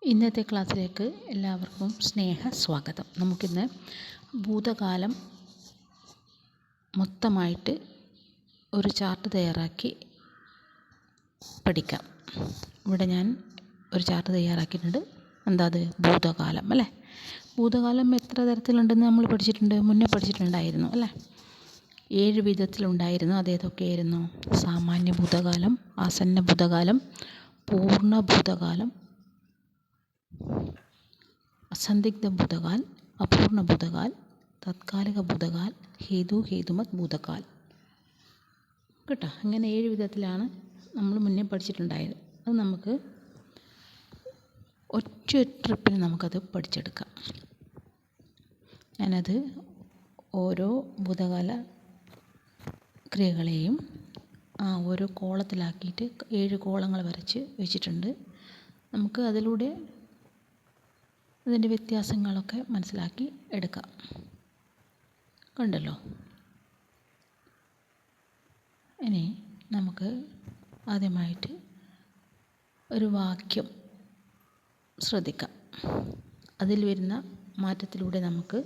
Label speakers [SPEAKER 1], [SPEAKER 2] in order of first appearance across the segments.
[SPEAKER 1] ഇന്നത്തെ ക്ലാസ്സിലേക്ക് എല്ലാവർക്കും സ്വാഗതം. നമുക്കിന്ന് ഭൂതകാലം മൊത്തമായിട്ട് ഒരു ചാർട്ട് തയ്യാറാക്കി പഠിക്കാം. ഇവിടെ ഞാൻ ഒരു ചാർട്ട് തയ്യാറാക്കിയിട്ടുണ്ട്. എന്താ അത്? ഭൂതകാലം അല്ലേ. ഭൂതകാലം എത്ര തരത്തിലുണ്ടെന്ന് നമ്മൾ മുന്നേ പഠിച്ചിട്ടുണ്ടായിരുന്നു അല്ലേ. 7 വിധത്തിലുണ്ടായിരുന്നു. അതേതൊക്കെയായിരുന്നു? സാമാന്യ ഭൂതകാലം, ആസന്ന ഭൂതകാലം, പൂർണ്ണ ഭൂതകാലം, അസന്ദിഗ്ധ ഭൂതകാൽ, അപൂർണ ഭൂതകാൽ, താത്കാലിക ഭൂതകാൽ, ഹേതുമത് ഭൂതകാൽ കേട്ടോ. അങ്ങനെ 7 വിധത്തിലാണ് നമ്മൾ മുന്നേ പഠിച്ചിട്ടുണ്ടായത്. അത് നമുക്ക് ഒറ്റ ട്രിപ്പിന് നമുക്കത് പഠിച്ചെടുക്കാം. ഞാനത് ഓരോ ഭൂതകാല ക്രിയകളെയും ഓരോ കോളത്തിലാക്കിയിട്ട് 7 കോളങ്ങൾ വരച്ച് വെച്ചിട്ടുണ്ട്. നമുക്ക് അതിലൂടെ അതിൻ്റെ വ്യത്യാസങ്ങളൊക്കെ മനസ്സിലാക്കി എടുക്കാം. കണ്ടല്ലോ. ഇനി നമുക്ക് ആദ്യമായിട്ട് ഒരു വാക്യം ശ്രദ്ധിക്കാം. അതിൽ വരുന്ന മാറ്റത്തിലൂടെ നമുക്ക്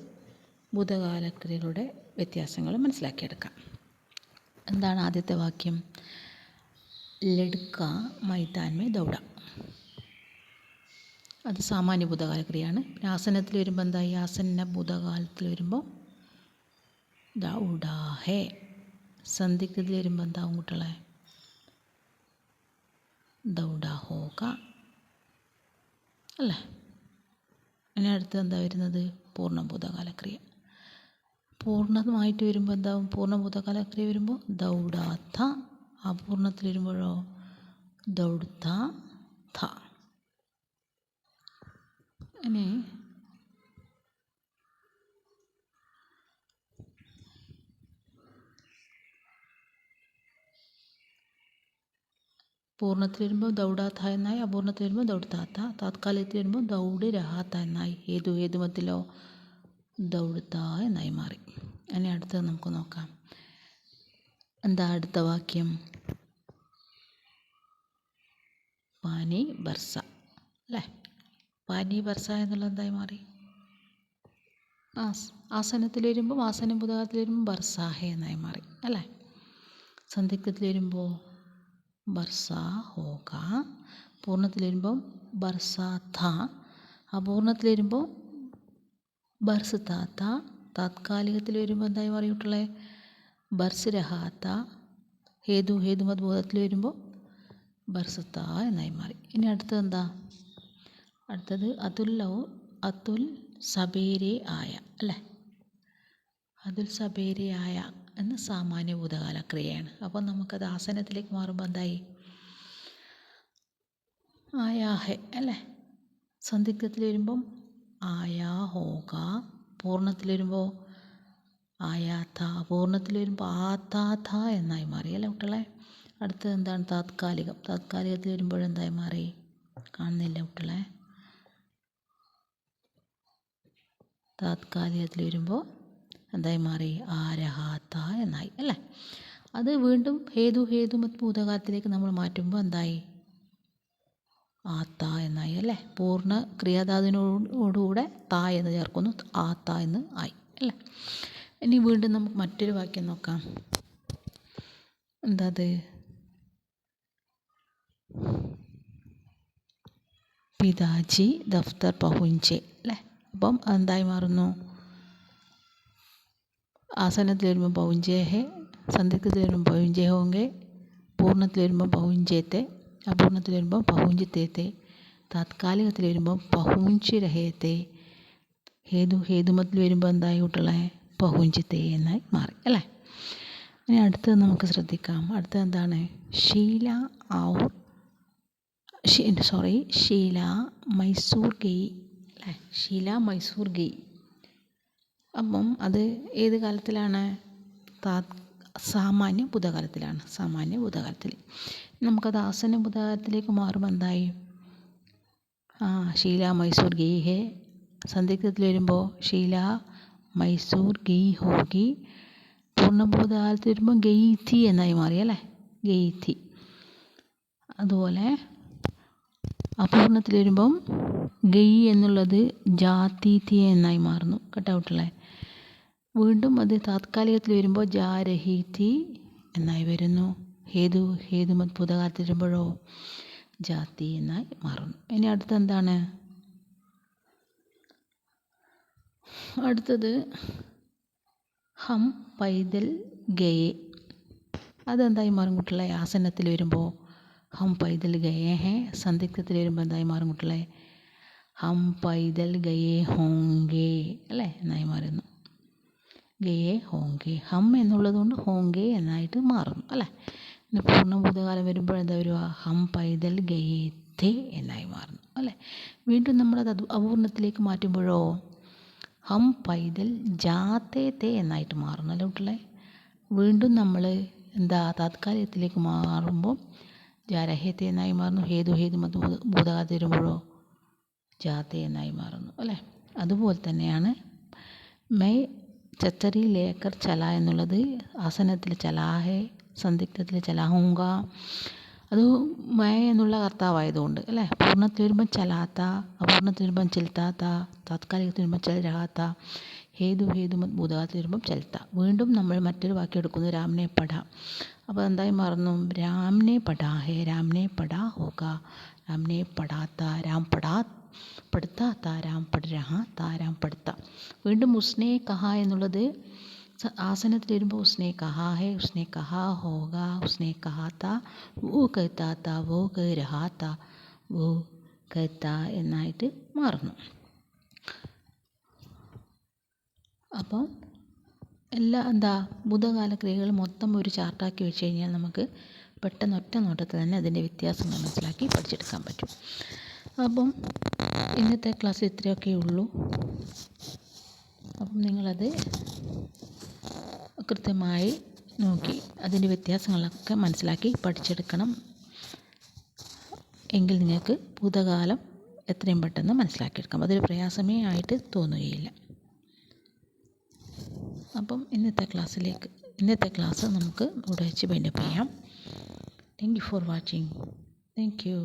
[SPEAKER 1] ഭൂതകാലക്രിയകളുടെ വ്യത്യാസങ്ങൾ മനസ്സിലാക്കിയെടുക്കാം. എന്താണ് ആദ്യത്തെ വാക്യം? ലഡ്ക മൈതാൻ മേ ദൗഡ. അത് സാമാന്യ ഭൂതകാലക്രിയയാണ്. ആസനത്തിൽ വരുമ്പോൾ എന്തായി? ആസന്ന ഭൂതകാലത്തിൽ വരുമ്പോൾ ദൗഡ ഹേ. സന്ദിഗ്ധത്തിൽ വരുമ്പോൾ എന്താവും കുട്ടികളെ? ദൗഡ ഹോക അല്ലേ. ഇനി അടുത്ത് എന്താ വരുന്നത്? പൂർണ്ണഭൂതകാലക്രിയ. പൂർണ്ണമായിട്ട് വരുമ്പോൾ എന്താവും? പൂർണ്ണഭൂതകാലക്രിയ വരുമ്പോൾ ദൗഡ ഥ. അപൂർണത്തിൽ വരുമ്പോഴോ? ദൗഡ്ത ഥ. ഇനി പൂർണ്ണത്തിൽ വരുമ്പോൾ ദൗഡാത്ത എന്നായി, അപൂർണത്തിൽ വരുമ്പോൾ ദൗഡ്താത്ത, താത്കാലികത്തിൽ വരുമ്പോൾ ദൗഡ് രഹാത്ത എന്നായി, ഹേതുമത്തിലോ ദൗഡ്ത എന്നായി മാറി. ഇനി അടുത്തത് നമുക്ക് നോക്കാം. എന്താ അടുത്ത വാക്യം? പാനി ബർസ അല്ലേ. പാനി ബർസ എന്നുള്ളത് എന്തായി മാറി? ആസനത്തിൽ വരുമ്പോൾ, ആസന ഭൂതകാലത്തിൽ വരുമ്പോൾ ബർസാഹെ എന്നായി മാറി അല്ലേ. സന്ദിഗ്ധത്തിൽ വരുമ്പോൾ ബർസ ഹോക, പൂർണ്ണത്തിൽ വരുമ്പോൾ ബർസ ഥ, അപൂർണത്തിൽ വരുമ്പോൾ ബർസ് താത്ത, താത്കാലികത്തിൽ വരുമ്പോൾ എന്തായി മാറിയിട്ടുള്ളത്? ബർസ് രഹാത്ത, ഹേതുമത് ഭൂതത്തിൽ വരുമ്പോൾ ബർസത്ത എന്നായി മാറി. ഇനി അടുത്തത് എന്താ? അടുത്തത് അതുൽ സബേരെ ആയ അല്ലേ. അതുൽ സബേരെ ആയ എന്ന സാമാന്യ ഭൂതകാലക്രിയയാണ്. അപ്പം നമുക്കത് ആസനത്തിലേക്ക് മാറുമ്പോൾ എന്തായി? ആയാഹെ അല്ലേ. സന്ദിഗ്ധത്തിൽ വരുമ്പം ആയാ ഹോക, പൂർണ്ണത്തിൽ വരുമ്പോൾ ആയാഥ, പൂർണ്ണത്തിൽ വരുമ്പോൾ ആതാഥ എന്നായി മാറി അല്ലേ കുട്ടികളെ. അടുത്തത് എന്താണ്? താത്കാലികം. താത്കാലികത്തിൽ വരുമ്പോഴെന്തായി മാറി? കാണുന്നില്ല കുട്ടികളെ. താത്കാലികത്തിൽ വരുമ്പോൾ എന്തായി മാറി? ആരഹാത്ത എന്നായി അല്ലേ. അത് വീണ്ടും ഹേതുമത് ഭൂതകാലത്തിലേക്ക് നമ്മൾ മാറ്റുമ്പോൾ എന്തായി? ആത്ത എന്നായി അല്ലേ. പൂർണ്ണ ക്രിയാധാതുവിനോടുകൂടെ താ എന്ന് ചേർക്കുന്നു, ആത്ത എന്ന് ആയി അല്ലേ. ഇനി വീണ്ടും നമുക്ക് മറ്റൊരു വാക്യം നോക്കാം. എന്താ അത്? പിതാജി ദഫ്തർ പഹുഞ്ചെ അല്ലേ. അപ്പം എന്തായി മാറുന്നു? ആസനത്തിൽ വരുമ്പോൾ പൗഞ്ചേ ഹെ, സന്ദിഗ്ധത്തിൽ വരുമ്പോൾ പൗഞ്ചേ ഹോങ്കെ, പൂർണ്ണത്തിൽ വരുമ്പോൾ പൗഞ്ചേത്തെ, അപൂർണത്തിൽ വരുമ്പോൾ പഹുഞ്ചിത്തേത്തെ, താത്കാലികത്തിൽ വരുമ്പോൾ പഹുഞ്ചി രഹേത്തെ, ഹേതുമത്തിൽ വരുമ്പോൾ എന്തായി കുട്ടികളെ? പഹുഞ്ചിത്തേ എന്നായി മാറി അല്ലേ. ഇനി അടുത്തത് നമുക്ക് ശ്രദ്ധിക്കാം. അടുത്തത് എന്താണ്? ഷീല മൈസൂർ ഗെയ് അല്ലേ. ഷീല മൈസൂർ ഗെയ്. അപ്പം അത് ഏത് കാലത്തിലാണ്? സാമാന്യ ഭൂതകാലത്തിലാണ്. സാമാന്യ ഭൂതകാലത്തിൽ. നമുക്കത് ആസന്ന ഭൂതകാലത്തിലേക്ക് മാറുമ്പോൾ എന്തായി? ഷീല മൈസൂർ ഗെയ് ഹേ. സന്ദിഗ്ധത്തിൽ വരുമ്പോൾ ഷീല മൈസൂർ ഗെയ് ഹോഗി. പൂർണ്ണഭൂതകാലത്തിൽ വരുമ്പോൾ ഗെയ്ഥി എന്നായി മാറി അല്ലേ. ഗെയ്ഥി. അതുപോലെ അപൂർണത്തിൽ വരുമ്പം ഗയി എന്നുള്ളത് ജാതി തി എന്നായി മാറുന്നു. കട്ടൗട്ടിലെ വീണ്ടും അത് താത്കാലികത്തിൽ വരുമ്പോൾ ജാ രഹി തി എന്നായി വരുന്നു. ഹേതുമത് ഭൂതകാലത്തിൽ വരുമ്പോഴോ ജാതി എന്നായി മാറുന്നു. ഇനി അടുത്ത എന്താണ്? അടുത്തത് ഹം പൈതൽ ഗയെ. അതെന്തായി മാറും കുട്ടികളെ? ആസന്നത്തിൽ വരുമ്പോൾ ഹം പൈതൽ ഗയെ ഹേ. സന്ധിഗ്ധത്തിൽ വരുമ്പോൾ എന്തായി മാറും കുട്ടികളെ? ഹം പൈതൽ ഗയെ ഹോങ്കേ അല്ലേ എന്നായി മാറുന്നു. ഗയെ ഹോങ്കേ. ഹം എന്നുള്ളത് കൊണ്ട് ഹോങ്കേ എന്നായിട്ട് മാറുന്നു അല്ലേ. പിന്നെ പൂർണ്ണഭൂതകാലം വരുമ്പോൾ എന്താ വരിക? ഹം പൈതൽ ഗയെ തേ എന്നായി മാറുന്നു അല്ലേ. വീണ്ടും നമ്മളത് അപൂർണത്തിലേക്ക് മാറ്റുമ്പോഴോ ഹം പൈതൽ ജാത്തേ തേ എന്നായിട്ട് മാറുന്നു അല്ലേ കുട്ടികളെ. വീണ്ടും നമ്മൾ എന്താ താത്കാലികത്തിലേക്ക് മാറുമ്പോൾ ജാരഹേത്തെ എന്നായി മാറുന്നു. ഹേതുമത് ഭൂതകാലത്തിൽ വരുമ്പോഴോ ജാത്തെ എന്നായി മാറുന്നു അല്ലേ. അതുപോലെ തന്നെയാണ് മൈ ചച്ചറി ലേക്കർ ചല എന്നുള്ളത് ആസനത്തിൽ ചലാഹേ, സന്ദിഗ്ധത്തിൽ ചലാഹൂങ്ക. അത് മൈ എന്നുള്ള കർത്താവായതുകൊണ്ട് അല്ലേ. പൂർണ്ണത്തിൽ വരുമ്പം ചലാത്ത, അപൂർണത്തിൽ വരുമ്പം ചെലുത്താത്ത, താത്കാലികത്തിൽ വരുമ്പം ചൽ രഹാത്ത, ഹേതുമത് ഭൂതകാലത്തിൽ വരുമ്പം ചെലുത്ത. വീണ്ടും നമ്മൾ മറ്റൊരു വാക്യം എടുക്കുന്നു, രാമനെ പഠ. അപ്പോൾ എന്തായി മാറുന്നു? രാമനെ പഠാ ഹേ, രാമനെ പഠാ ഹോക. രാമനെ പഠാത്ത, രാം പഠിത്താത്ത, രാം പഠ രഹാ താ, രാം പഠിത്ത. വീണ്ടും ഉസ്നെ കഹ എന്നുള്ളത് ആസനത്തിൽ വരുമ്പോൾ ഉസ്നെ കഹാ ഹേ, ഉസ്നെ കഹാ ഹോക, ഉസ്നെ കഹാത്ത, വോ കഹത്താത്ത, വോ കഹ രഹാത്ത, വോ കഹത്ത എന്നായിട്ട് മാറുന്നു. അപ്പം എന്താ ഭൂതകാല ക്രിയകൾ മൊത്തം ഒരു ചാർട്ടാക്കി വെച്ച് കഴിഞ്ഞാൽ നമുക്ക് പെട്ടെന്ന് ഒറ്റ നോട്ടത്തിൽ തന്നെ അതിൻ്റെ വ്യത്യാസങ്ങൾ മനസ്സിലാക്കി പഠിച്ചെടുക്കാൻ പറ്റും. അപ്പം ഇന്നത്തെ ക്ലാസ് ഇത്രയൊക്കെ ഉള്ളൂ. അപ്പം നിങ്ങളത് കൃത്യമായി നോക്കി അതിൻ്റെ വ്യത്യാസങ്ങളൊക്കെ മനസ്സിലാക്കി പഠിച്ചെടുക്കണം. എങ്കിൽ നിങ്ങൾക്ക് ഭൂതകാലം എത്രയും പെട്ടെന്ന് മനസ്സിലാക്കിയെടുക്കാം. അതൊരു പ്രയാസമേ ആയിട്ട് തോന്നുകയില്ല. അപ്പം ഇന്നത്തെ ക്ലാസ് നമുക്ക് ഇവിടെ വെച്ച് വൈൻഡപ്പ് ചെയ്യാം. Thank you for watching. Thank you.